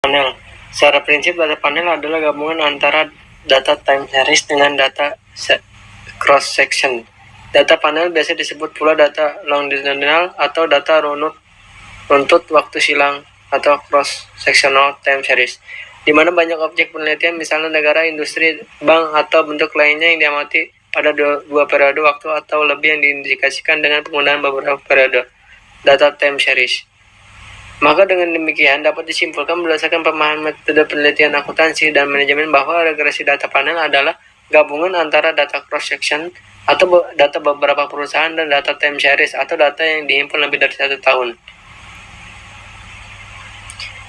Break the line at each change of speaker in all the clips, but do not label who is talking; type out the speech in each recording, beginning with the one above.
panel. Secara prinsip, data panel adalah gabungan antara data time series dengan data cross section. Data panel biasa disebut pula data longitudinal atau data runtut waktu silang atau cross sectional time series, di mana banyak objek penelitian, misalnya negara, industri, bank, atau bentuk lainnya yang diamati pada dua periode waktu atau lebih yang diindikasikan dengan penggunaan beberapa periode data time series. Maka dengan demikian dapat disimpulkan berdasarkan pemahaman metode penelitian akuntansi dan manajemen bahwa regresi data panel adalah gabungan antara data cross section atau data beberapa perusahaan dan data time series atau data yang dihimpun lebih dari 1 tahun.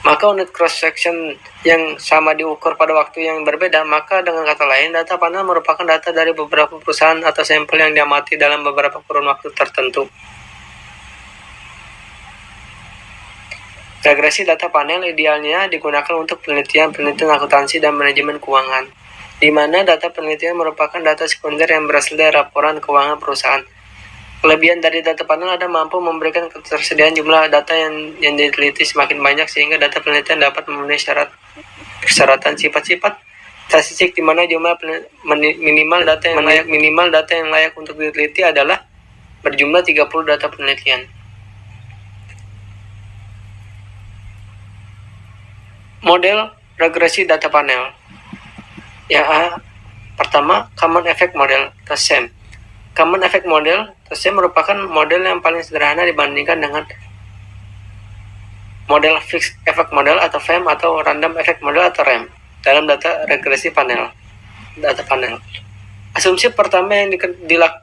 Maka unit cross section yang sama diukur pada waktu yang berbeda, maka dengan kata lain data panel merupakan data dari beberapa perusahaan atau sampel yang diamati dalam beberapa kurun waktu tertentu. Regresi data panel idealnya digunakan untuk penelitian akuntansi dan manajemen keuangan, di mana data penelitian merupakan data sekunder yang berasal dari laporan keuangan perusahaan. Kelebihan dari data panel ada mampu memberikan ketersediaan jumlah data yang diteliti semakin banyak, sehingga data penelitian dapat memenuhi persyaratan sifat-sifat statistik, di mana jumlah minimal data yang layak untuk diteliti adalah berjumlah 30 data penelitian. Model regresi data panel. Yang A, pertama, Common Effect Model atau SEM. Common Effect Model atau SEM merupakan model yang paling sederhana dibandingkan dengan model Fixed Effect Model atau FEM atau Random Effect Model atau REM dalam data regresi data panel. Asumsi pertama yang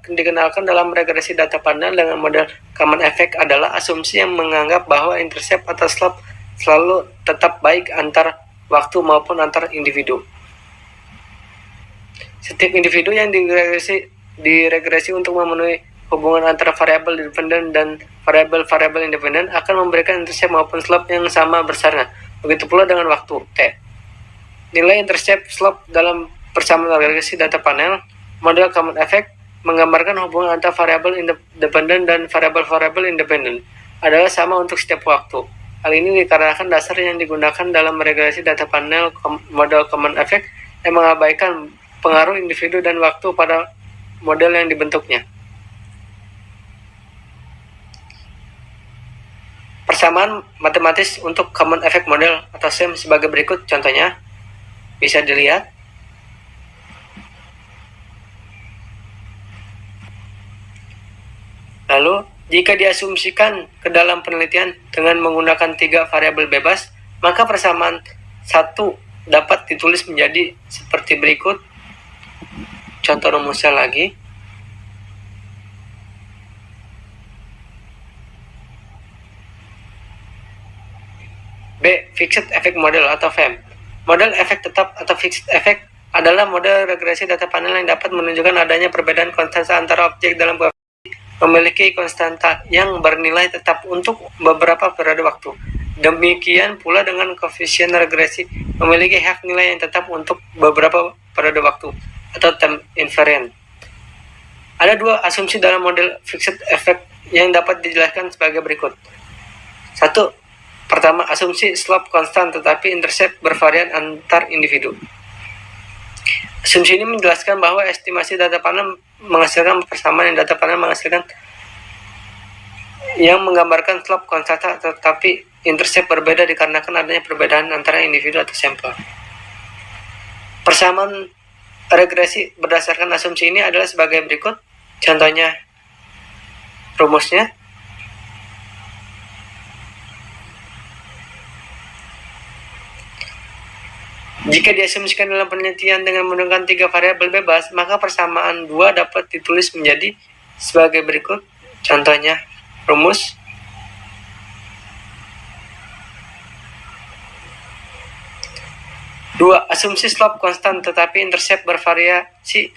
dikenalkan dalam regresi data panel dengan model Common Effect adalah asumsi yang menganggap bahwa intercept atau slope selalu tetap baik antar waktu maupun antar individu. Setiap individu yang diregresi untuk memenuhi hubungan antara variabel dependen dan variabel independen akan memberikan intercept maupun slope yang sama besarnya. Begitu pula dengan waktu T. Nilai intercept slope dalam persamaan regresi data panel model Common Effect menggambarkan hubungan antara variabel dependen dan variabel independen adalah sama untuk setiap waktu. Hal ini dikarenakan dasar yang digunakan dalam regresi data panel model Common Effect yang mengabaikan pengaruh individu dan waktu pada model yang dibentuknya. Persamaan matematis untuk Common Effect Model atau SEM sebagai berikut contohnya. Bisa dilihat. Lalu, jika diasumsikan ke dalam penelitian dengan menggunakan 3 variabel bebas, maka persamaan 1 dapat ditulis menjadi seperti berikut. Contoh rumusnya lagi. B. Fixed Effect Model atau FEM. Model efek tetap atau Fixed Effect adalah model regresi data panel yang dapat menunjukkan adanya perbedaan konstanta antara objek dalam memiliki konstanta yang bernilai tetap untuk beberapa periode waktu. Demikian pula dengan koefisien regresi memiliki hak nilai yang tetap untuk beberapa periode waktu atau term invariant. Ada 2 asumsi dalam model fixed effect yang dapat dijelaskan sebagai berikut. 1. Pertama, asumsi slope konstan tetapi intercept bervarian antar individu. Asumsi ini menjelaskan bahwa estimasi data panel menghasilkan persamaan yang data panel menghasilkan yang menggambarkan slope konstanta tetapi intercept berbeda dikarenakan adanya perbedaan antara individu atau sampel. Persamaan regresi berdasarkan asumsi ini adalah sebagai berikut. Contohnya rumusnya. Jika diasumsikan dalam penelitian dengan menggunakan 3 variabel bebas, maka persamaan 2 dapat ditulis menjadi sebagai berikut. Contohnya, rumus. Dua, asumsi slope konstan tetapi intercept bervariasi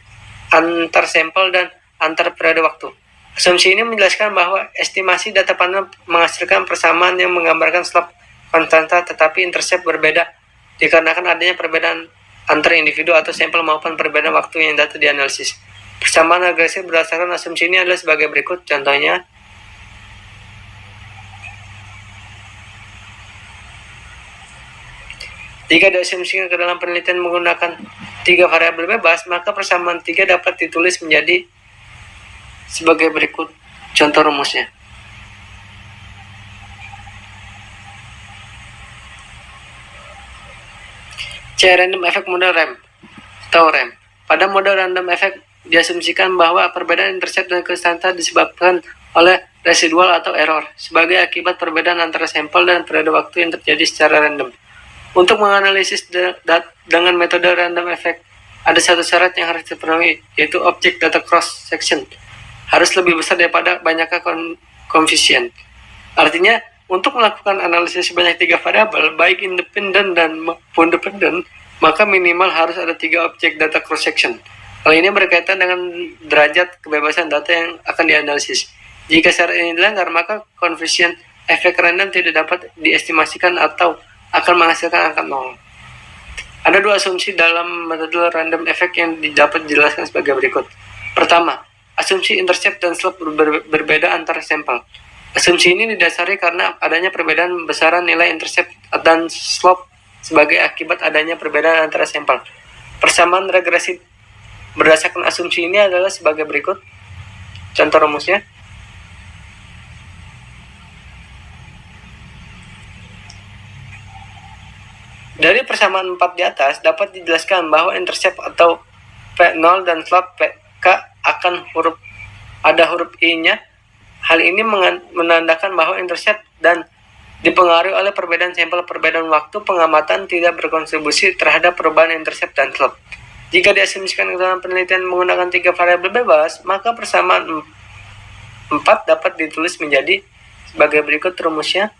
antar sampel dan antar periode waktu. Asumsi ini menjelaskan bahwa estimasi data panel menghasilkan persamaan yang menggambarkan slope konstanta tetapi intercept berbeda dikarenakan adanya perbedaan antara individu atau sampel maupun perbedaan waktu yang data dianalisis. Persamaan regresi berdasarkan asumsi ini adalah sebagai berikut. Contohnya, Jika diasumsikan ke dalam penelitian menggunakan 3 variabel bebas, maka persamaan 3 dapat ditulis menjadi sebagai berikut contoh rumusnya. C. Random effect model RAM atau RAM. Pada model random effect diasumsikan bahwa perbedaan intercept dan konstanta disebabkan oleh residual atau error sebagai akibat perbedaan antara sampel dan periode waktu yang terjadi secara random. Untuk menganalisis dengan metode random effect, ada satu syarat yang harus dipenuhi, yaitu objek data cross section harus lebih besar daripada banyaknya koefisien. Artinya, untuk melakukan analisis sebanyak 3 variabel, baik independen dan maupun dependen, maka minimal harus ada 3 objek data cross section. Hal ini berkaitan dengan derajat kebebasan data yang akan dianalisis. Jika syarat ini dilanggar, maka koefisien efek random tidak dapat diestimasikan atau akan menghasilkan angka 0. Ada 2 asumsi dalam metode random effect yang dapat dijelaskan sebagai berikut. Pertama, asumsi intercept dan slope berbeda antara sampel. Asumsi ini didasari karena adanya perbedaan besaran nilai intercept dan slope sebagai akibat adanya perbedaan antara sampel. Persamaan regresi berdasarkan asumsi ini adalah sebagai berikut. Contoh rumusnya. Dari persamaan 4 di atas dapat dijelaskan bahwa intercept atau P0 dan slope PK akan ada huruf I-nya. Hal ini menandakan bahwa intercept dan dipengaruhi oleh perbedaan sampel perbedaan waktu pengamatan tidak berkontribusi terhadap perubahan intercept dan slope. Jika diasumsikan dalam penelitian menggunakan 3 variabel bebas, maka persamaan 4 dapat ditulis menjadi sebagai berikut rumusnya.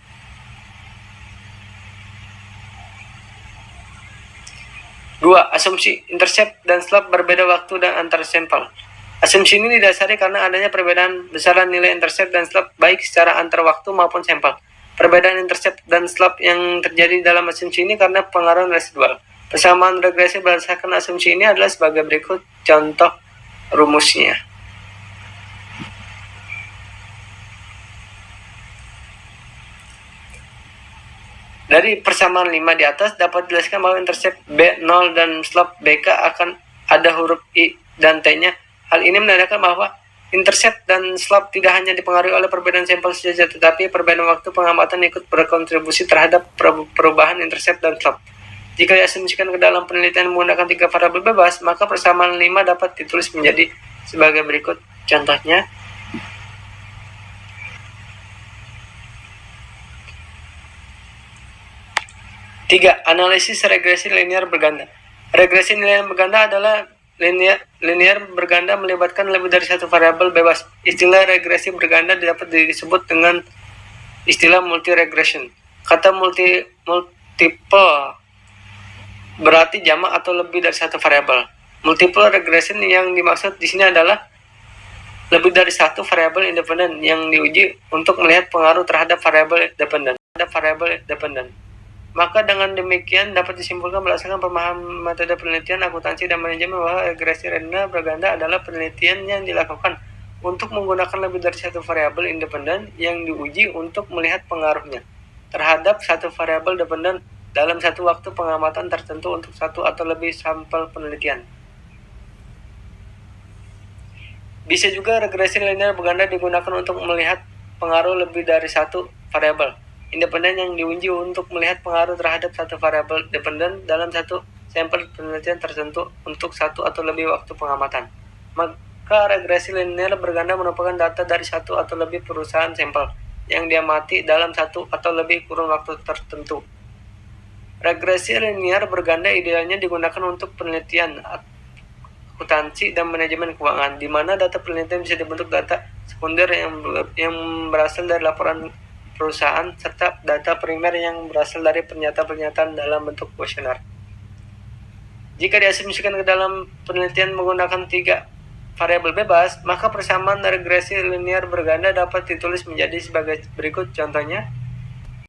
Dua, asumsi intercept dan slope berbeda waktu dan antar sampel. Asumsi ini didasari karena adanya perbedaan besaran nilai intercept dan slope baik secara antar waktu maupun sampel. Perbedaan intercept dan slope yang terjadi dalam asumsi ini karena pengaruh residual. Persamaan regresi berdasarkan asumsi ini adalah sebagai berikut contoh rumusnya. Dari persamaan 5 di atas dapat dijelaskan bahwa intercept B0 dan slope BK akan ada huruf I dan T-nya. Hal ini menandakan bahwa intercept dan slope tidak hanya dipengaruhi oleh perbedaan sampel saja, tetapi perbedaan waktu pengamatan ikut berkontribusi terhadap perubahan intercept dan slope. Jika diasumsikan ke dalam penelitian menggunakan 3 variabel bebas, maka persamaan 5 dapat ditulis menjadi sebagai berikut. Contohnya, tiga, analisis regresi linear berganda. Regresi linear berganda adalah linear berganda melibatkan lebih dari satu variabel bebas. Istilah regresi berganda dapat disebut dengan istilah multi-regression. Kata multiple berarti jamak atau lebih dari satu variabel. Multiple regression yang dimaksud di sini adalah lebih dari satu variabel independen yang diuji untuk melihat pengaruh terhadap variabel dependen. Maka dengan demikian dapat disimpulkan berdasarkan pemahaman metode penelitian akuntansi dan manajemen bahwa regresi linear berganda adalah penelitian yang dilakukan untuk menggunakan lebih dari satu variabel independen yang diuji untuk melihat pengaruhnya terhadap satu variabel dependen dalam satu waktu pengamatan tertentu untuk satu atau lebih sampel penelitian. Bisa juga regresi linear berganda digunakan untuk melihat pengaruh lebih dari satu variabel independen yang diuji untuk melihat pengaruh terhadap satu variabel dependen dalam satu sampel penelitian tertentu untuk satu atau lebih waktu pengamatan. Maka regresi linear berganda merupakan data dari satu atau lebih perusahaan sampel yang diamati dalam satu atau lebih kurun waktu tertentu. Regresi linear berganda idealnya digunakan untuk penelitian akuntansi dan manajemen keuangan, di mana data penelitian bisa dibentuk data sekunder yang berasal dari laporan perusahaan serta data primer yang berasal dari pernyataan-pernyataan dalam bentuk kuesioner. Jika diasumsikan ke dalam penelitian menggunakan 3 variabel bebas, maka persamaan regresi linear berganda dapat ditulis menjadi sebagai berikut. Contohnya,